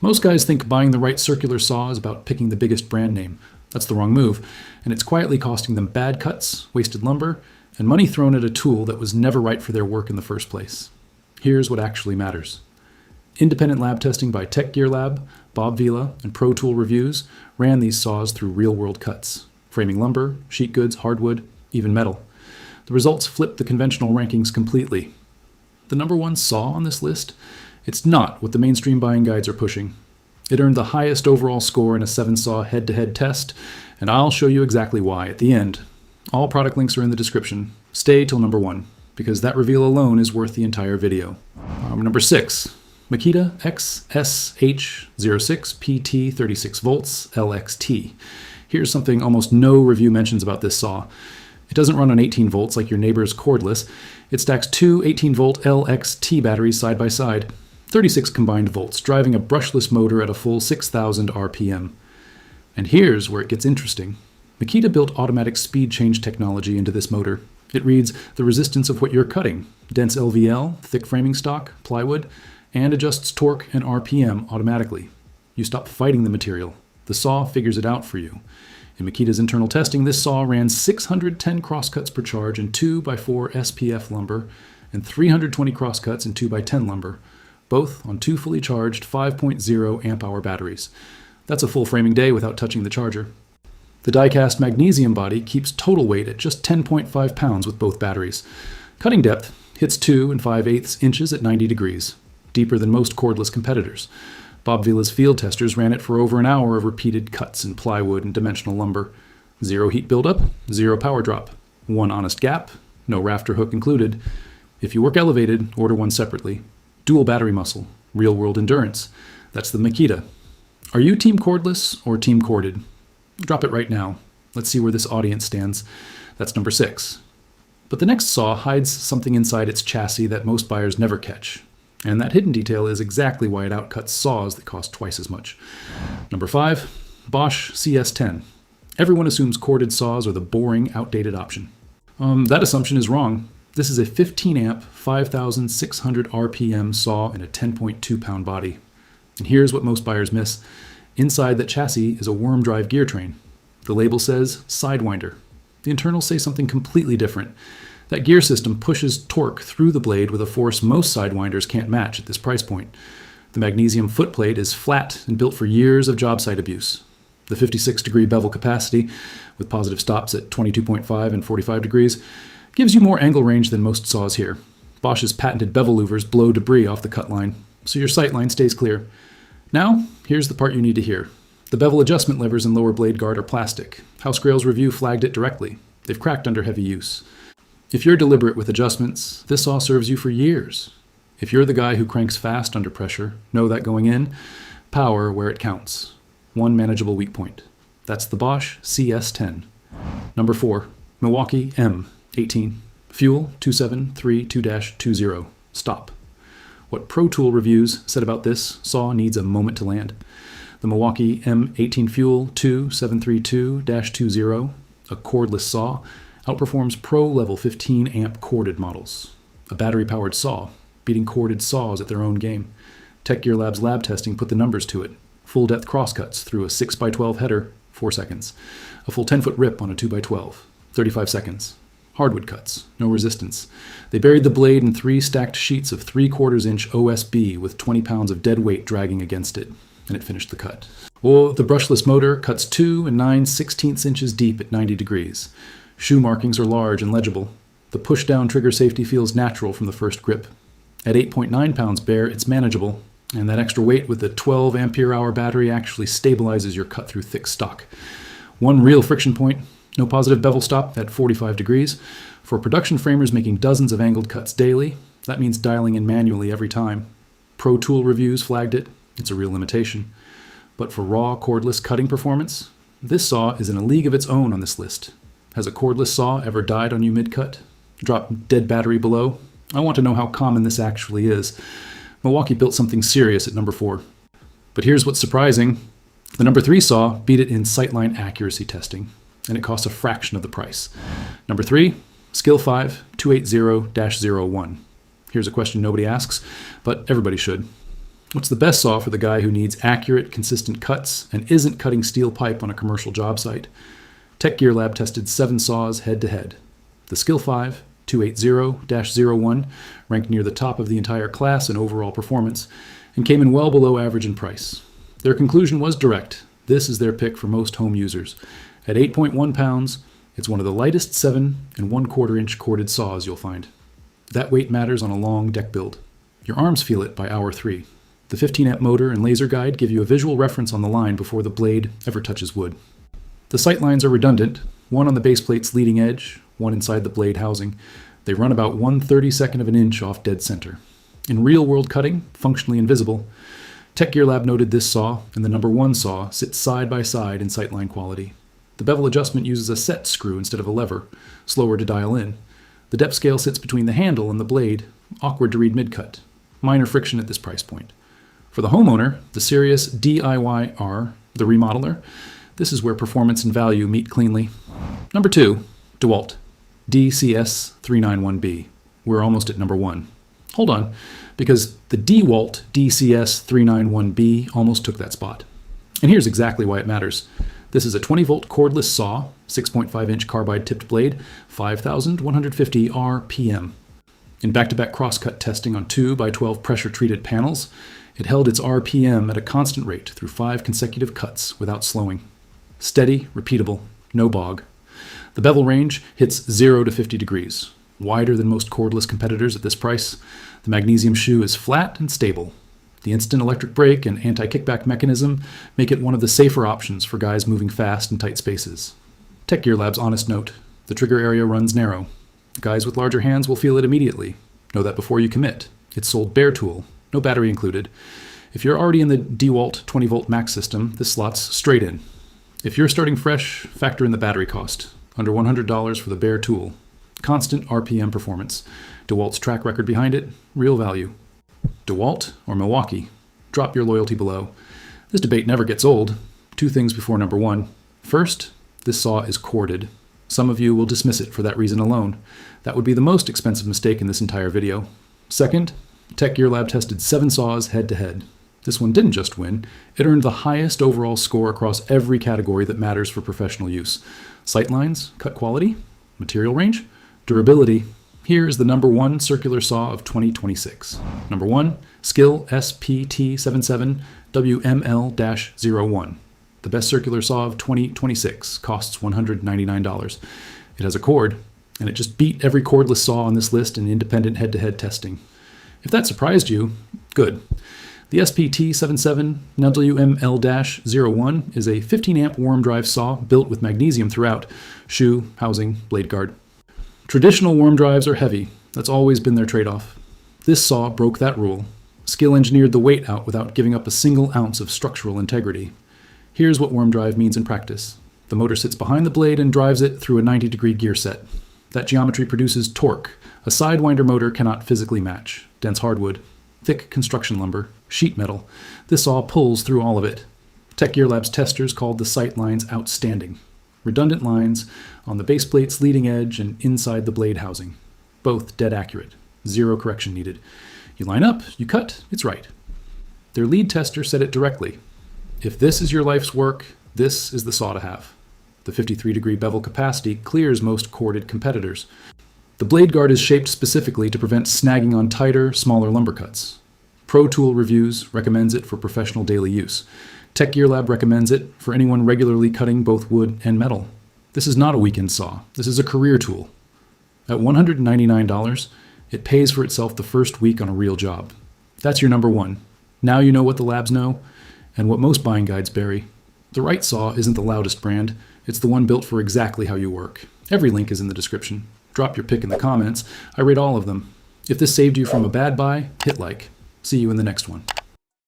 Most guys think buying the right circular saw is about picking the biggest brand name. That's the wrong move, and it's quietly costing them bad cuts, wasted lumber, and money thrown at a tool that was never right for their work in the first place. Here's what actually matters. Independent lab testing by Tech Gear Lab, Bob Vila, and Pro Tool Reviews ran these saws through real-world cuts, framing lumber, sheet goods, hardwood, even metal. The results flipped the conventional rankings completely. The number one saw on this list? It's not what the mainstream buying guides are pushing. It earned the highest overall score in a 7-saw head-to-head test, and I'll show you exactly why at the end. All product links are in the description. Stay till number 1, because that reveal alone is worth the entire video. Number 6, Makita XSH06PT 36 volts LXT. Here's something almost no review mentions about this saw. It doesn't run on 18 volts like your neighbor's Cordless. It stacks two 18-volt LXT batteries side by side, 36 combined volts, driving a brushless motor at a full 6,000 RPM. And here's where it gets interesting. Makita built automatic speed change technology into this motor. It reads the resistance of what you're cutting, dense LVL, thick framing stock, plywood, and adjusts torque and RPM automatically. You stop fighting the material. The saw figures it out for you. In Makita's internal testing, this saw ran 610 crosscuts per charge in 2x4 SPF lumber and 320 crosscuts in 2x10 lumber, both on two fully charged 5.0 amp-hour batteries. That's a full framing day without touching the charger. The die-cast magnesium body keeps total weight at just 10.5 pounds with both batteries. Cutting depth hits 2 5/8 inches at 90 degrees, deeper than most cordless competitors. Bob Vila's field testers ran it for over an hour of repeated cuts in plywood and dimensional lumber. 0 heat buildup, 0 power drop, 1 honest gap, no rafter hook included. If you work elevated, order one separately. Dual battery muscle, real-world endurance. That's the Makita. Are you team cordless or team corded? Drop it right now. Let's see where this audience stands. That's number 6. But the next saw hides something inside its chassis that most buyers never catch. And that hidden detail is exactly why it outcuts saws that cost twice as much. Number 5, Bosch CS10. Everyone assumes corded saws are the boring, outdated option. That assumption is wrong. This is a 15 amp, 5,600 RPM saw in a 10.2 pound body. And here's what most buyers miss. Inside that chassis is a worm drive gear train. The label says Sidewinder. The internals say something completely different. That gear system pushes torque through the blade with a force most sidewinders can't match at this price point. The magnesium footplate is flat and built for years of job site abuse. The 56-degree bevel capacity, with positive stops at 22.5 and 45 degrees, gives you more angle range than most saws here. Bosch's patented bevel louvers blow debris off the cut line, so your sight line stays clear. Now, here's the part you need to hear. The bevel adjustment levers and lower blade guard are plastic. Housegrail's review flagged it directly. They've cracked under heavy use. If you're deliberate with adjustments, this saw serves you for years. If you're the guy who cranks fast under pressure, know that going in, power where it counts. One manageable weak point. That's the Bosch CS10. Number 4, Milwaukee M18 Fuel 2732-20. Stop. What Pro Tool Reviews said about this saw needs a moment to land. The Milwaukee M18 Fuel 2732-20, a cordless saw, outperforms Pro Level 15 amp corded models. A battery-powered saw, beating corded saws at their own game. Tech Gear Lab's lab testing put the numbers to it. Full-depth crosscuts through a 6x12 header, 4 seconds. A full 10-foot rip on a 2x12, 35 seconds. Hardwood cuts, no resistance. They buried the blade in 3 stacked sheets of 3/4 inch OSB with 20 pounds of dead weight dragging against it, and it finished the cut. Or the brushless motor cuts 2 9/16 inches deep at 90 degrees. Shoe markings are large and legible. The push-down trigger safety feels natural from the first grip. At 8.9 pounds bare, it's manageable, and that extra weight with the 12 ampere-hour battery actually stabilizes your cut through thick stock. One real friction point, no positive bevel stop at 45 degrees. For production framers making dozens of angled cuts daily, that means dialing in manually every time. Pro Tool Reviews flagged it. It's a real limitation. But for raw cordless cutting performance, this saw is in a league of its own on this list. Has a cordless saw ever died on you mid-cut? Drop dead battery below? I want to know how common this actually is. Milwaukee built something serious at number 4. But here's what's surprising. The number 3 saw beat it in sightline accuracy testing, and it cost a fraction of the price. Number 3, Skill 5 280-01. Here's a question nobody asks, but everybody should. What's the best saw for the guy who needs accurate, consistent cuts and isn't cutting steel pipe on a commercial job site? Tech Gear Lab tested 7 saws head-to-head. The Skill 5 280-01 ranked near the top of the entire class in overall performance and came in well below average in price. Their conclusion was direct. This is their pick for most home users. At 8.1 pounds, it's one of the lightest 7 1/4 inch corded saws you'll find. That weight matters on a long deck build. Your arms feel it by hour 3. The 15-amp motor and laser guide give you a visual reference on the line before the blade ever touches wood. The sight lines are redundant, one on the base plate's leading edge, one inside the blade housing. They run about 1/32 of an inch off dead center. In real-world cutting, functionally invisible, Tech Gear Lab noted this saw and the number 1 saw sit side by side in sightline quality. The bevel adjustment uses a set screw instead of a lever, slower to dial in. The depth scale sits between the handle and the blade, awkward to read mid-cut. Minor friction at this price point. For the homeowner, the serious DIYer, the remodeler, this is where performance and value meet cleanly. Number 2, DeWalt DCS391B. We're almost at number 1. Hold on, because the DeWalt DCS391B almost took that spot. And here's exactly why it matters. This is a 20-volt cordless saw, 6.5-inch carbide tipped blade, 5,150 RPM. In back-to-back crosscut testing on 2x12 pressure-treated panels, it held its RPM at a constant rate through 5 consecutive cuts without slowing. Steady, repeatable, no bog. The bevel range hits 0 to 50 degrees, wider than most cordless competitors at this price. The magnesium shoe is flat and stable. The instant electric brake and anti-kickback mechanism make it one of the safer options for guys moving fast in tight spaces. Tech Gear Lab's honest note, the trigger area runs narrow. Guys with larger hands will feel it immediately. Know that before you commit. It's sold bare tool, no battery included. If you're already in the DeWalt 20-volt max system, this slots straight in. If you're starting fresh, factor in the battery cost. Under $100 for the bare tool. Constant RPM performance. DeWalt's track record behind it, real value. DeWalt or Milwaukee? Drop your loyalty below. This debate never gets old. 2 things before number 1. First, this saw is corded. Some of you will dismiss it for that reason alone. That would be the most expensive mistake in this entire video. Second, Tech Gear Lab tested 7 saws head-to-head. This one didn't just win, it earned the highest overall score across every category that matters for professional use. Sightlines, cut quality, material range, durability. Here is the number 1 circular saw of 2026. Number 1, Skill SPT77WML-01. The best circular saw of 2026, costs $199. It has a cord, and it just beat every cordless saw on this list in independent head-to-head testing. If that surprised you, good. The SPT77WML-01 is a 15-amp warm drive saw built with magnesium throughout, shoe, housing, blade guard. Traditional warm drives are heavy. That's always been their trade-off. This saw broke that rule. Skill engineered the weight out without giving up a single ounce of structural integrity. Here's what warm drive means in practice. The motor sits behind the blade and drives it through a 90-degree gear set. That geometry produces torque. A sidewinder motor cannot physically match. Dense hardwood, thick construction lumber, sheet metal. This saw pulls through all of it. Tech Gear Lab's testers called the sight lines outstanding. Redundant lines on the base plate's leading edge and inside the blade housing. Both dead accurate. 0 correction needed. You line up, you cut, it's right. Their lead tester said it directly. If this is your life's work, this is the saw to have. The 53-degree bevel capacity clears most corded competitors. The blade guard is shaped specifically to prevent snagging on tighter, smaller lumber cuts. Pro Tool Reviews recommends it for professional daily use. Tech Gear Lab recommends it for anyone regularly cutting both wood and metal. This is not a weekend saw. This is a career tool. At $199, it pays for itself the first week on a real job. That's your number 1. Now you know what the labs know, and what most buying guides bury. The right saw isn't the loudest brand. It's the one built for exactly how you work. Every link is in the description. Drop your pick in the comments. I rate all of them. If this saved you from a bad buy, hit like. See you in the next one.